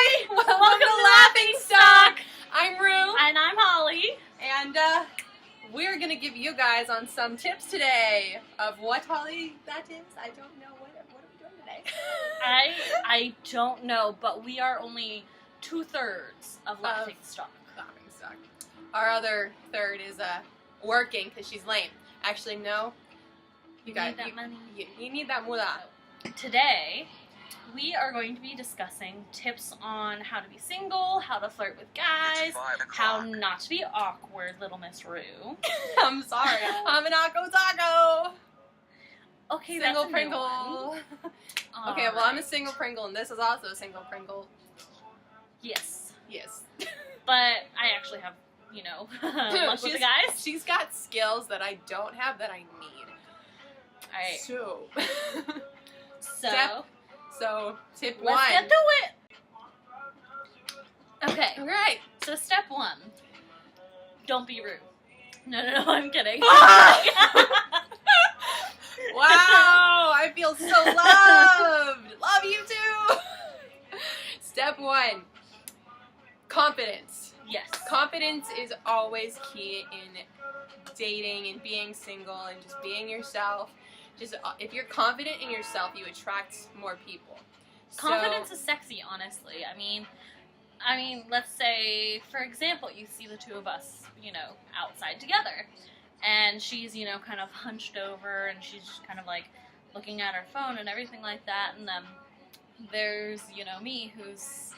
Hi! Welcome to Laughing Stock! I'm Rue. And I'm Holly. And we're going to give you guys on some tips today of what, Holly, that is. I don't know. What are we doing today? I don't know, but we are only 2/3 of Laughing Stock. Laughing Stock. Our other third is working because she's lame. Actually, no. You need that money. You need that moolah. Today, we are going to be discussing tips on how to be single, how to flirt with guys, how not to be awkward, little Miss Rue. I'm sorry. I'm an Akko Taco. Okay, Single that's a Pringle. new one. Okay, well, I'm a single Pringle, and this is also a single Pringle. Yes. Yes. But I actually have, luck with the guys. She's got skills that I don't have that I need. Alright. So, tip let's one. get to it. Okay. Alright. So step one, don't be rude. No, I'm kidding. Wow, I feel so loved. Love you too. Step one, confidence. Yes. Confidence is always key in dating and being single and just being yourself. Just if you're confident in yourself, you attract more people. Confidence is sexy, honestly. I mean, let's say, for example, you see the two of us, outside together, and she's, kind of hunched over, and she's just kind of like looking at her phone and everything like that, and then there's, me who's,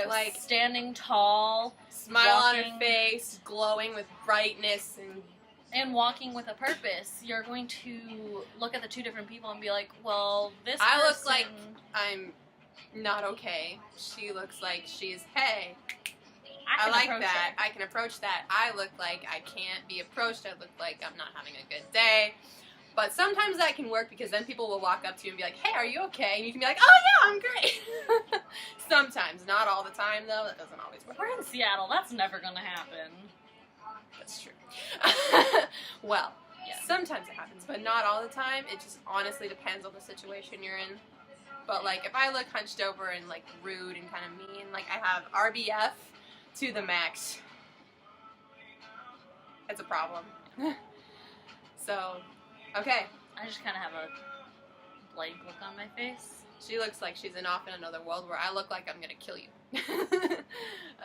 like standing tall, smile walking on her face, glowing with brightness and walking with a purpose. You're going to look at the two different people and be like, well, this I person... look like I'm not okay. She looks like she's, hey, I like that. I can approach that. I look like I can't be approached. I look like I'm not having a good day. But sometimes that can work because then people will walk up to you and be like, hey, are you okay? And you can be like, oh yeah, I'm great. Sometimes. Not all the time though. That doesn't always work. We're in Seattle. That's never going to happen. That's true. Well, yeah. Sometimes it happens, but not all the time. It just honestly depends on the situation you're in. But like, if I look hunched over and like rude and kind of mean, like I have RBF to the max, it's a problem. So, okay. I just kind of have a blank look on my face. She looks like she's off in another world where I look like I'm gonna kill you.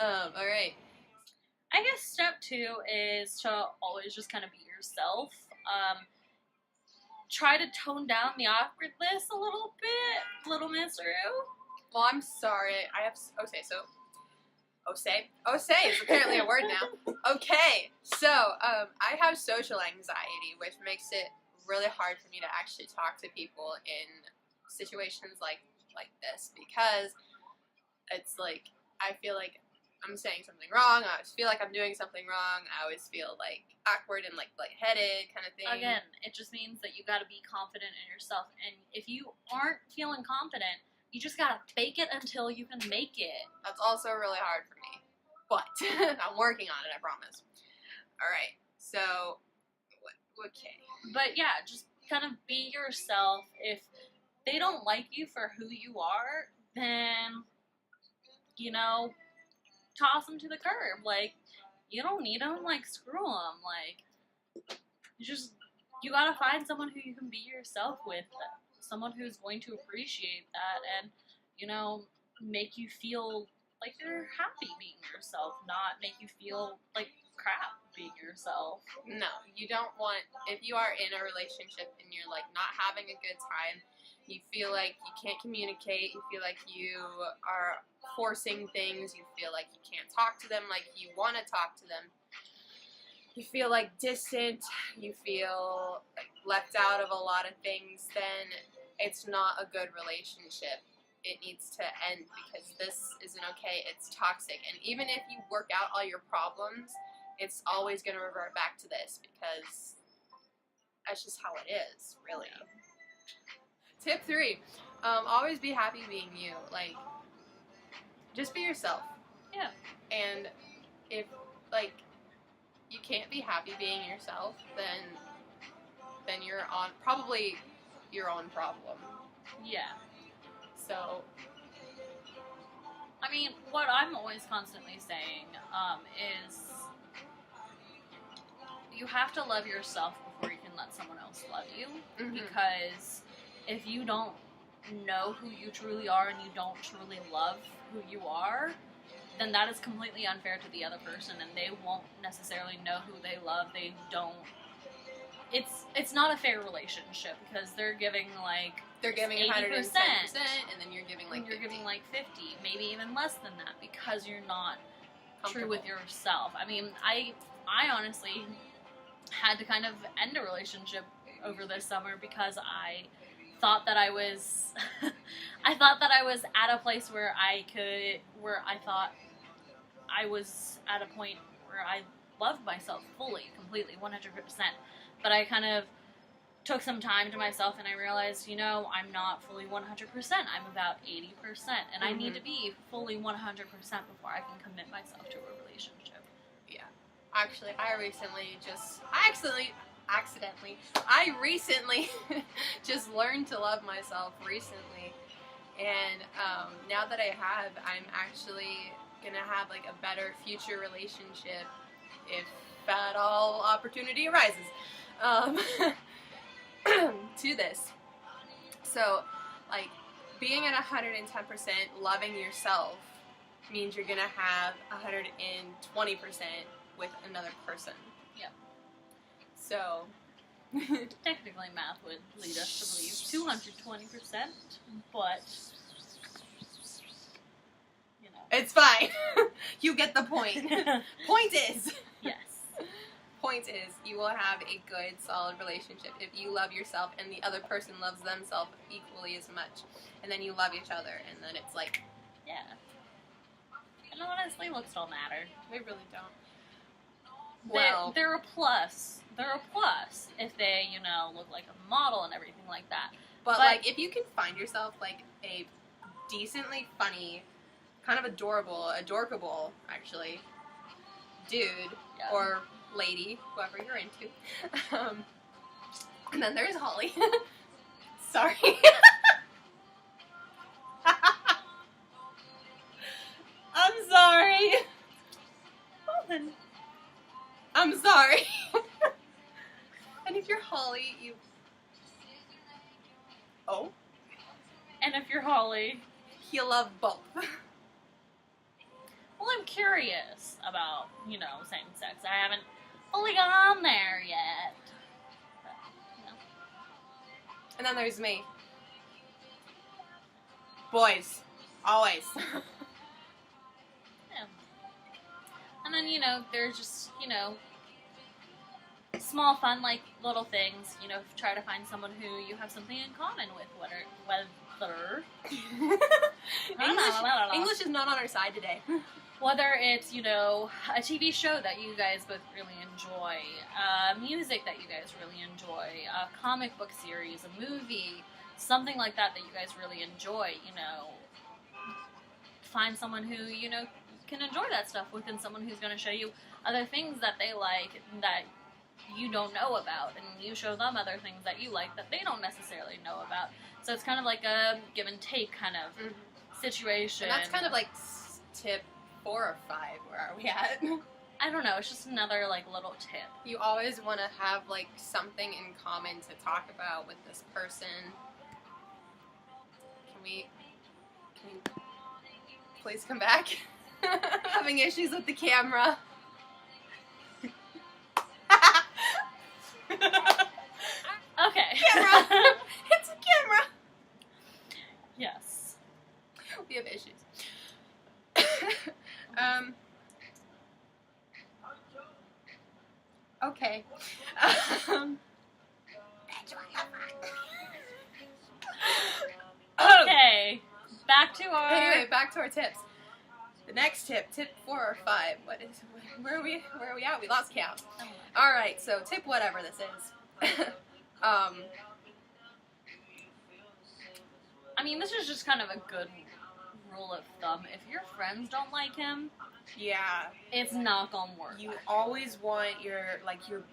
All right. I guess step two is to always just kind of be yourself. Try to tone down the awkwardness a little bit, little Miss Rue. Well, I'm sorry. I have... Okay, so... Ose is apparently a word now. Okay, so, I have social anxiety, which makes it really hard for me to actually talk to people in situations like this, because it's like, I feel like I'm saying something wrong, I always feel like I'm doing something wrong, I always feel like awkward and like lightheaded kind of thing. Again, it just means that you gotta be confident in yourself, and if you aren't feeling confident, you just gotta fake it until you can make it. That's also really hard for me, but I'm working on it, I promise. Alright, so, okay. But yeah, just kind of be yourself. If they don't like you for who you are, then, toss them to the curb. Like, you don't need them, like, screw them. Like, you gotta find someone who you can be yourself with, someone who's going to appreciate that and, make you feel like you're happy being yourself, not make you feel like crap being yourself. No, you don't want, if you are in a relationship and you're, like, not having a good time, you feel like you can't communicate, you feel like you are forcing things, you feel like you can't talk to them like you want to talk to them, you feel like distant, you feel like left out of a lot of things, then it's not a good relationship. It needs to end because this isn't okay, it's toxic. And even if you work out all your problems, it's always going to revert back to this because that's just how it is, really. Tip 3, always be happy being you. Like, just be yourself. Yeah. And if, like, you can't be happy being yourself, then you're on probably your own problem. Yeah. So, I mean, what I'm always constantly saying is you have to love yourself before you can let someone else love you. Mhm. Because if you don't know who you truly are and you don't truly love who you are, then that is completely unfair to the other person, and they won't necessarily know who they love. They don't. It's not a fair relationship because they're giving like They're giving 110%, and then you're giving like 50. 50, maybe even less than that, because you're not true Comfortable. with yourself. I mean, I honestly had to kind of end a relationship over this summer because I thought that I was I thought that I was at a place where I thought I was at a point where I loved myself fully, completely, 100%. But I kind of took some time to myself and I realized, you know, I'm not fully 100%. I'm about 80%. And I need to be fully 100% before I can commit myself to a relationship. Yeah. Actually, I recently just learned to love myself recently. And now that I have, I'm actually going to have like a better future relationship if at all opportunity arises to this. So, like, being at 110% loving yourself means you're going to have 120% with another person. Yep. So, technically math would lead us to believe 220%, but you know. It's fine. You get the point. Point is, you will have a good, solid relationship if you love yourself and the other person loves themselves equally as much. And then you love each other, and then it's like... Yeah. And honestly, looks don't matter. They really don't. Well, they're a plus. They're a plus if they, you know, look like a model and everything like that. But like, if you can find yourself, like, a decently funny, kind of adorkable, actually, dude, or lady, whoever you're into. And then there's Holly. Sorry. I'm sorry. I'm sorry. And if you're Holly, you... Oh? And if you're Holly... He'll love both. Well, I'm curious about, you know, same-sex. I haven't fully gone there yet. But, you know. And then there's me. Boys. Always. Yeah. And then, you know, there's just, you know, small fun, like, little things. You know, try to find someone who you have something in common with, whether English is not on our side today. Whether it's, you know, a TV show that you guys both really enjoy, music that you guys really enjoy, a comic book series, a movie, something like that that you guys really enjoy, you know. Find someone who, you know, can enjoy that stuff with, and someone who's going to show you other things that they like that you don't know about, and you show them other things that you like that they don't necessarily know about. So it's kind of like a give and take kind of situation. And that's kind of like tip 4 or 5. Where are we at? I don't know. It's just another like little tip. You always want to have like something in common to talk about with this person. Can we please come back? Having issues with the camera. Okay. Camera! It's a camera! Yes. We have issues. Okay. Okay. Back to our tips. The next tip 4 or 5. Where are we at? We lost count. All right, so tip whatever this is. I mean, this is just kind of a good rule of thumb. If your friends don't like him, yeah, it's not gonna work. You always want your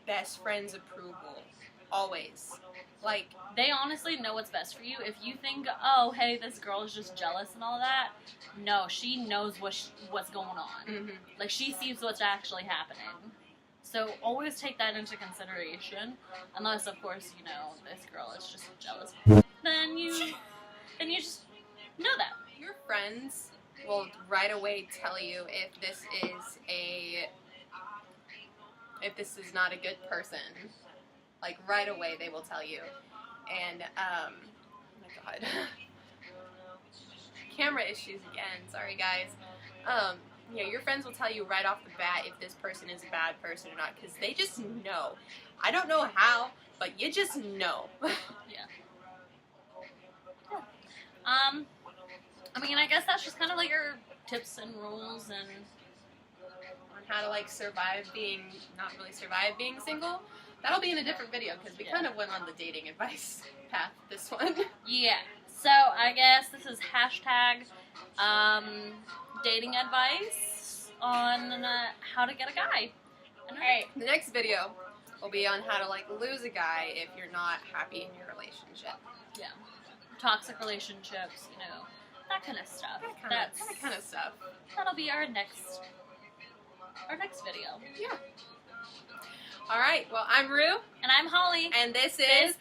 best friend's approval. Always. Like, they honestly know what's best for you. If you think, oh, hey, this girl is just jealous and all that, no, she knows what's going on. mm-hmm. Like, she sees what's actually happening. So always take that into consideration. Unless, of course, you know, this girl is just jealous. Then you just know that. Your friends will right away tell you if this is not a good person. Like, right away they will tell you. And, oh my god. Camera issues again. Sorry, guys. Yeah, your friends will tell you right off the bat if this person is a bad person or not, because they just know. I don't know how, but you just know. Yeah. I mean, I guess that's just kind of like your tips and rules and On how to, like, not really survive being single. That'll be in a different video, because we kind of went on the dating advice path this one. Yeah. So, I guess this is hashtag dating advice on how to get a guy. Alright, the next video will be on how to, like, lose a guy if you're not happy in your relationship. Yeah. Toxic relationships, you know, that kind of stuff. That kind of stuff. That'll be our next video. Yeah. Alright, well, I'm Rue. And I'm Holly. And this is...